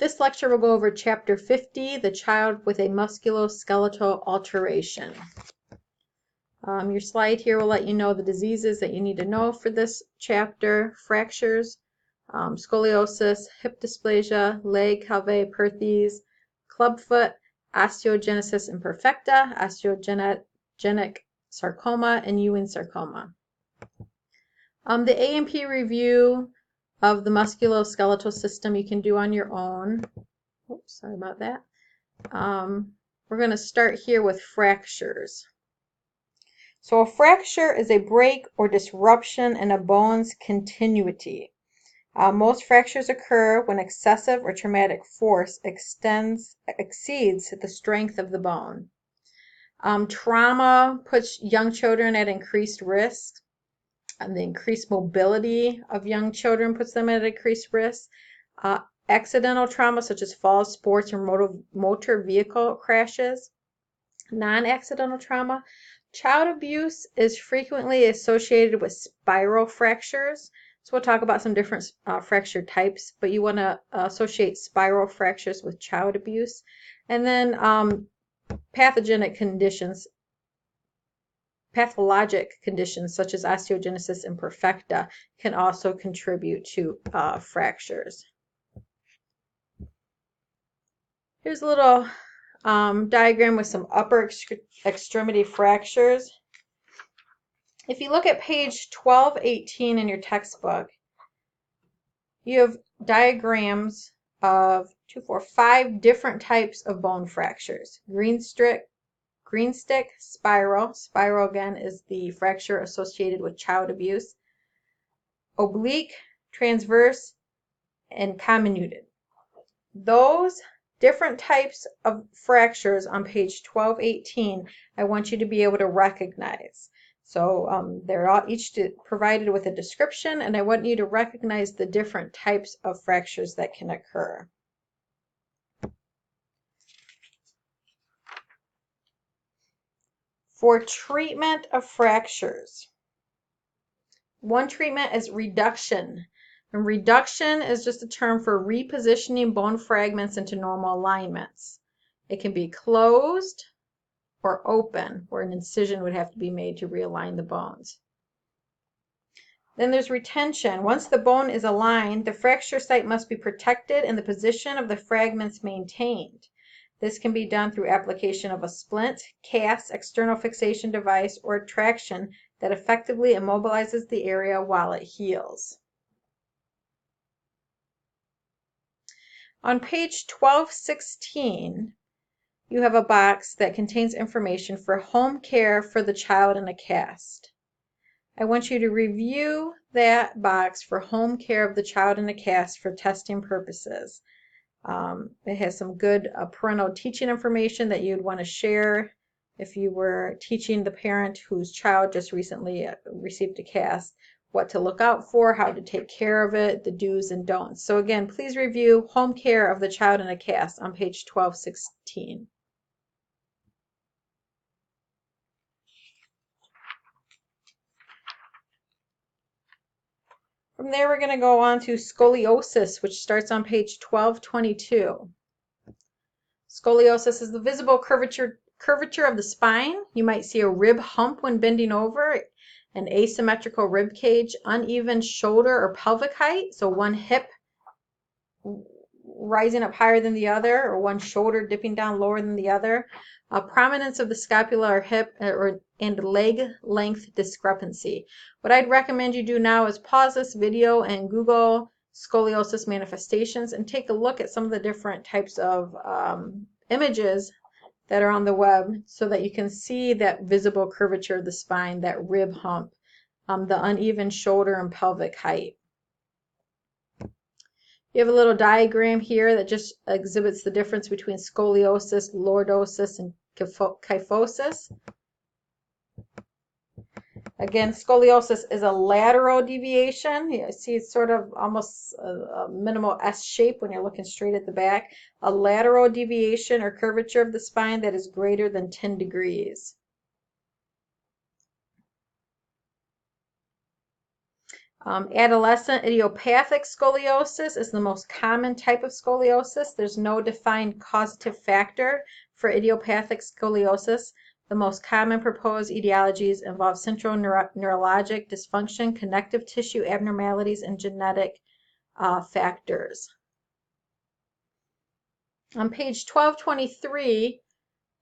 This lecture will go over Chapter 50, The Child with a Musculoskeletal Alteration. Your slide here will let you know the diseases that you need to know for this chapter: fractures, scoliosis, hip dysplasia, leg Calvé-Perthes, clubfoot, osteogenesis imperfecta, osteogenic sarcoma, and Ewing sarcoma. The A&P review of the musculoskeletal system you can do on your own. Oops, sorry about that. We're going to start here with fractures. So a fracture is a break or disruption in a bone's continuity. Most fractures occur when excessive or traumatic force exceeds the strength of the bone. Trauma puts young children at increased risk. And the increased mobility of young children puts them at increased risk. Accidental trauma such as falls, sports, or motor vehicle crashes. Non-accidental trauma. Child abuse is frequently associated with spiral fractures. So we'll talk about some different fracture types, but you want to associate spiral fractures with child abuse. And then pathologic conditions such as osteogenesis imperfecta can also contribute to fractures. Here's a little diagram with some upper extremity fractures. If you look at page 1218 in your textbook, you have diagrams of 5 different types of bone fractures: green stick, spiral. Spiral, again, is the fracture associated with child abuse. Oblique, transverse, and comminuted. Those different types of fractures on page 1218, I want you to be able to recognize. So they're all each provided with a description, and I want you to recognize the different types of fractures that can occur. For treatment of fractures, one treatment is reduction. And reduction is just a term for repositioning bone fragments into normal alignments. It can be closed or open, where an incision would have to be made to realign the bones. Then there's retention. Once the bone is aligned, the fracture site must be protected and the position of the fragments maintained. This can be done through application of a splint, cast, external fixation device, or traction that effectively immobilizes the area while it heals. On page 1216, you have a box that contains information for home care for the child in a cast. I want you to review that box for home care of the child in a cast for testing purposes. It has some good parental teaching information that you'd want to share if you were teaching the parent whose child just recently received a cast, what to look out for, how to take care of it, the do's and don'ts. So again, please review home care of the child in a cast on page 1216. From there, we're going to go on to scoliosis, which starts on page 1222. Scoliosis is the visible curvature of the spine. You might see a rib hump when bending over, an asymmetrical rib cage, uneven shoulder or pelvic height, so one hip rising up higher than the other, or one shoulder dipping down lower than the other, a prominence of the scapula or hip and leg length discrepancy. What I'd recommend you do now is pause this video and Google scoliosis manifestations and take a look at some of the different types of images that are on the web so that you can see that visible curvature of the spine, that rib hump, the uneven shoulder and pelvic height. You have a little diagram here that just exhibits the difference between scoliosis, lordosis, and kyphosis. Again, scoliosis is a lateral deviation. You see it's sort of almost a minimal S shape when you're looking straight at the back. A lateral deviation or curvature of the spine that is greater than 10 degrees. Adolescent idiopathic scoliosis is the most common type of scoliosis. There's no defined causative factor for idiopathic scoliosis. The most common proposed etiologies involve central neurologic dysfunction, connective tissue abnormalities, and genetic factors. On page 1223,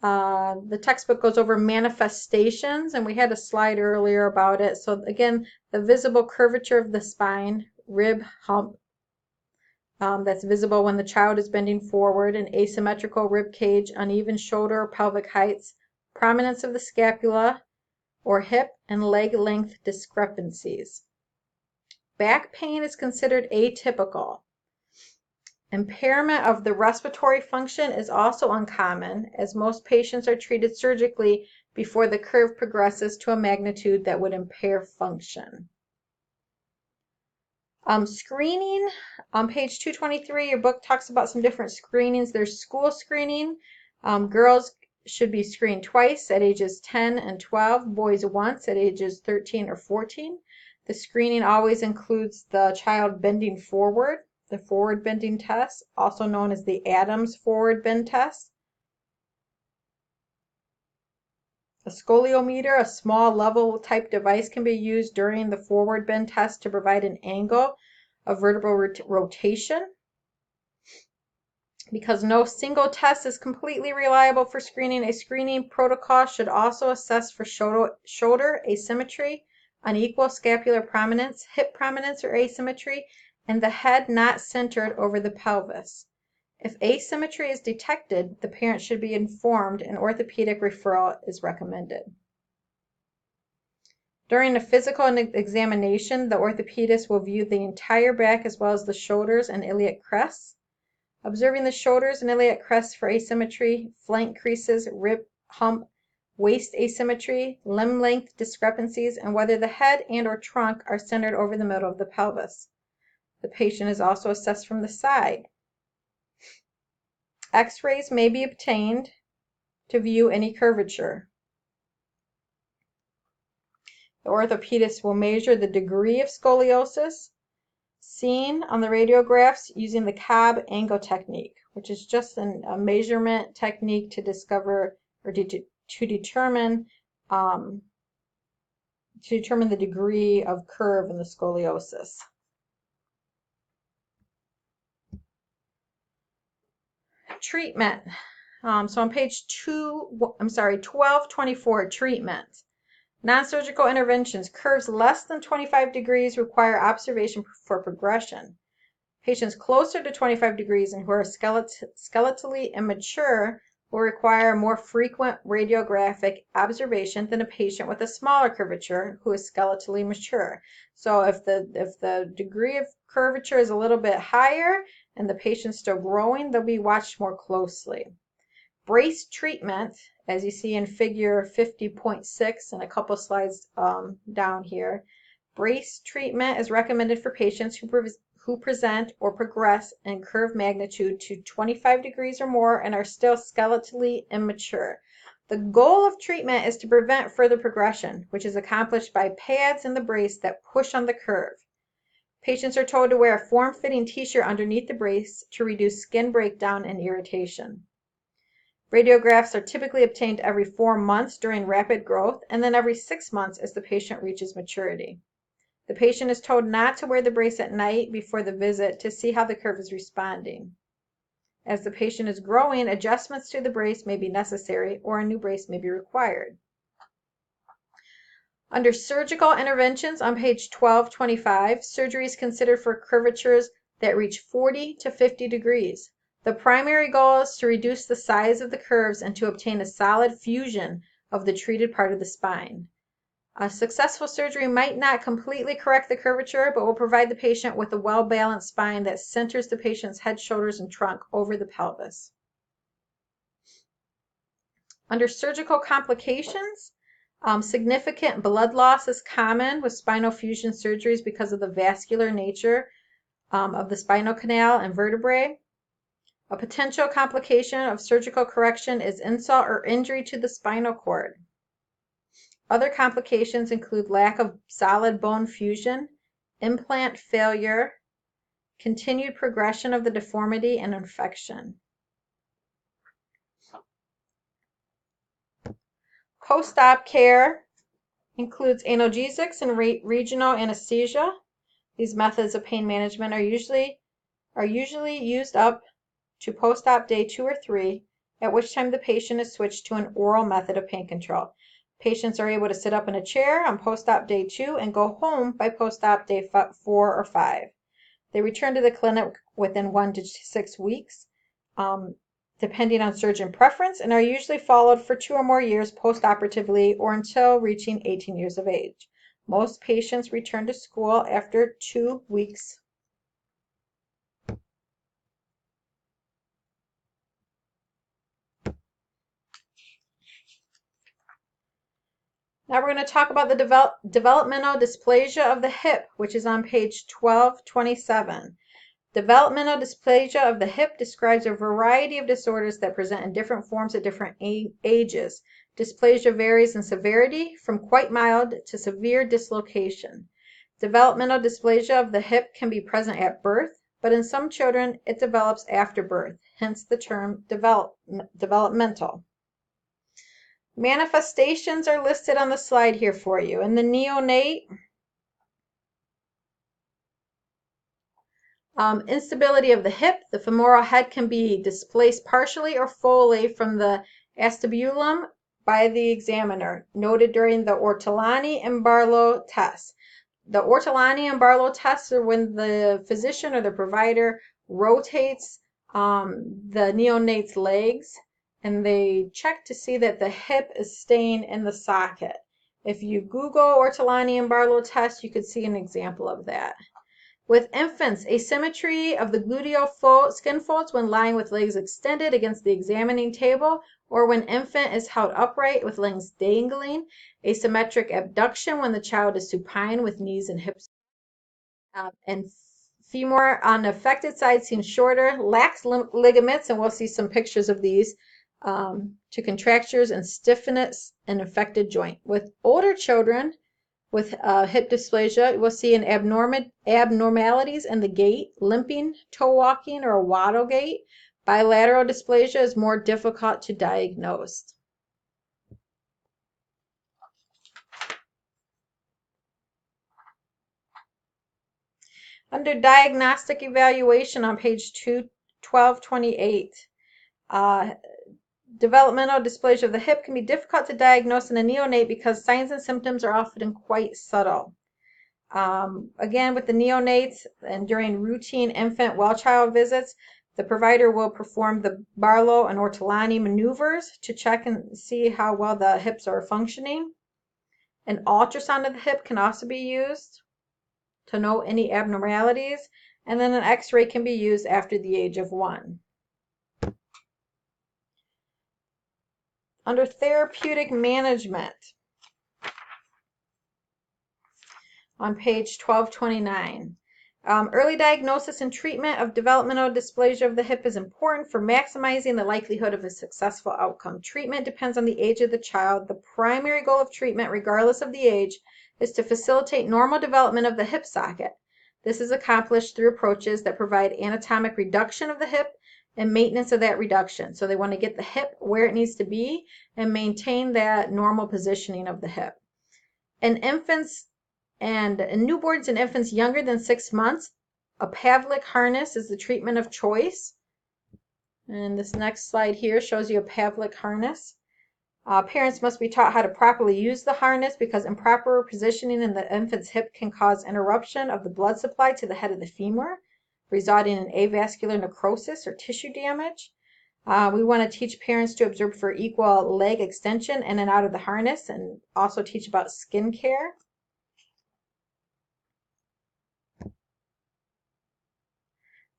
the textbook goes over manifestations, and we had a slide earlier about it. So again, the visible curvature of the spine, rib hump, that's visible when the child is bending forward, an asymmetrical rib cage, uneven shoulder or pelvic heights, prominence of the scapula or hip, and leg length discrepancies. Back pain is considered atypical. Impairment of the respiratory function is also uncommon, as most patients are treated surgically before the curve progresses to a magnitude that would impair function. Screening, on page 223, your book talks about some different screenings. There's school screening. Girls should be screened twice at ages 10 and 12, boys once at ages 13 or 14. The screening always includes the child bending forward, the forward bending test, also known as the Adams forward bend test. A scoliometer, a small level type device, can be used during the forward bend test to provide an angle of vertebral rotation. Because no single test is completely reliable for screening, a screening protocol should also assess for shoulder asymmetry, unequal scapular prominence, hip prominence or asymmetry, and the head not centered over the pelvis. If asymmetry is detected, the parent should be informed and orthopedic referral is recommended. During a physical examination, the orthopedist will view the entire back as well as the shoulders and iliac crests. Observing the shoulders and iliac crests for asymmetry, flank creases, rib hump, waist asymmetry, limb length discrepancies, and whether the head and or trunk are centered over the middle of the pelvis. The patient is also assessed from the side. X-rays may be obtained to view any curvature. The orthopedist will measure the degree of scoliosis seen on the radiographs using the Cobb angle technique, which is just a measurement technique to discover or to determine the degree of curve in the scoliosis. Treatment. So on page 1224, treatment. Non-surgical interventions. Curves less than 25 degrees require observation for progression. Patients closer to 25 degrees and who are skeletally immature will require more frequent radiographic observation than a patient with a smaller curvature who is skeletally mature. So if the degree of curvature is a little bit higher and the patient's still growing, they'll be watched more closely. Brace treatment, as you see in figure 50.6 and a couple slides down here, brace treatment is recommended for patients who present or progress in curve magnitude to 25 degrees or more and are still skeletally immature. The goal of treatment is to prevent further progression, which is accomplished by pads in the brace that push on the curve. Patients are told to wear a form-fitting t-shirt underneath the brace to reduce skin breakdown and irritation. Radiographs are typically obtained every 4 months during rapid growth and then every 6 months as the patient reaches maturity. The patient is told not to wear the brace at night before the visit to see how the curve is responding. As the patient is growing, adjustments to the brace may be necessary or a new brace may be required. Under surgical interventions on page 1225, surgery is considered for curvatures that reach 40 to 50 degrees. The primary goal is to reduce the size of the curves and to obtain a solid fusion of the treated part of the spine. A successful surgery might not completely correct the curvature, but will provide the patient with a well-balanced spine that centers the patient's head, shoulders, and trunk over the pelvis. Under surgical complications, significant blood loss is common with spinal fusion surgeries because of the vascular nature of the spinal canal and vertebrae. A potential complication of surgical correction is insult or injury to the spinal cord. Other complications include lack of solid bone fusion, implant failure, continued progression of the deformity, and infection. Post-op care includes analgesics and regional anesthesia. These methods of pain management are usually used up to post-op day 2 or 3, at which time the patient is switched to an oral method of pain control. Patients are able to sit up in a chair on post-op day 2 and go home by post-op day 4 or 5. They return to the clinic within 1 to 6 weeks, depending on surgeon preference, and are usually followed for 2 or more years post-operatively or until reaching 18 years of age. Most patients return to school after 2 weeks. Now we're going to talk about the developmental dysplasia of the hip, which is on page 1227. Developmental dysplasia of the hip describes a variety of disorders that present in different forms at different ages. Dysplasia varies in severity from quite mild to severe dislocation. Developmental dysplasia of the hip can be present at birth, but in some children it develops after birth, hence the term developmental. Manifestations are listed on the slide here for you. In the neonate, instability of the hip, the femoral head can be displaced partially or fully from the acetabulum by the examiner, noted during the Ortolani and Barlow tests. The Ortolani and Barlow tests are when the physician or the provider rotates the neonate's legs, and they check to see that the hip is staying in the socket. If you Google Ortolani and Barlow test, you could see an example of that. With infants, asymmetry of the gluteal skin folds when lying with legs extended against the examining table, or when infant is held upright with legs dangling. Asymmetric abduction when the child is supine with knees and hips. And femur on the affected side seems shorter, lacks ligaments, and we'll see some pictures of these, to contractures and stiffness in affected joint. With older children with hip dysplasia, we'll see an abnormalities in the gait, limping, toe walking, or a waddle gait. Bilateral dysplasia is more difficult to diagnose. Under diagnostic evaluation on page 1228, developmental dysplasia of the hip can be difficult to diagnose in a neonate because signs and symptoms are often quite subtle. Again, with the neonates and during routine infant well-child visits, the provider will perform the Barlow and Ortolani maneuvers to check and see how well the hips are functioning. An ultrasound of the hip can also be used to note any abnormalities, and then an x-ray can be used after the age of 1. Under therapeutic management, on page 1229, early diagnosis and treatment of developmental dysplasia of the hip is important for maximizing the likelihood of a successful outcome. Treatment depends on the age of the child. The primary goal of treatment, regardless of the age, is to facilitate normal development of the hip socket. This is accomplished through approaches that provide anatomic reduction of the hip and maintenance of that reduction. So they want to get the hip where it needs to be and maintain that normal positioning of the hip. In infants and in newborns and infants younger than 6 months, a Pavlik harness is the treatment of choice. And this next slide here shows you a Pavlik harness. Parents must be taught how to properly use the harness because improper positioning in the infant's hip can cause interruption of the blood supply to the head of the femur, resulting in avascular necrosis or tissue damage. We want to teach parents to observe for equal leg extension in and out of the harness, and also teach about skin care.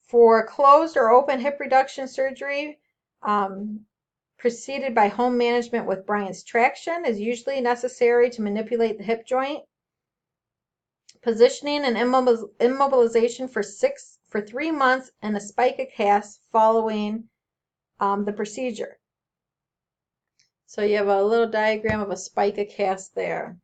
For closed or open hip reduction surgery, preceded by home management with Bryant's traction, is usually necessary to manipulate the hip joint. Positioning and immobilization for 3 months and a spica cast following the procedure. So you have a little diagram of a spica cast there.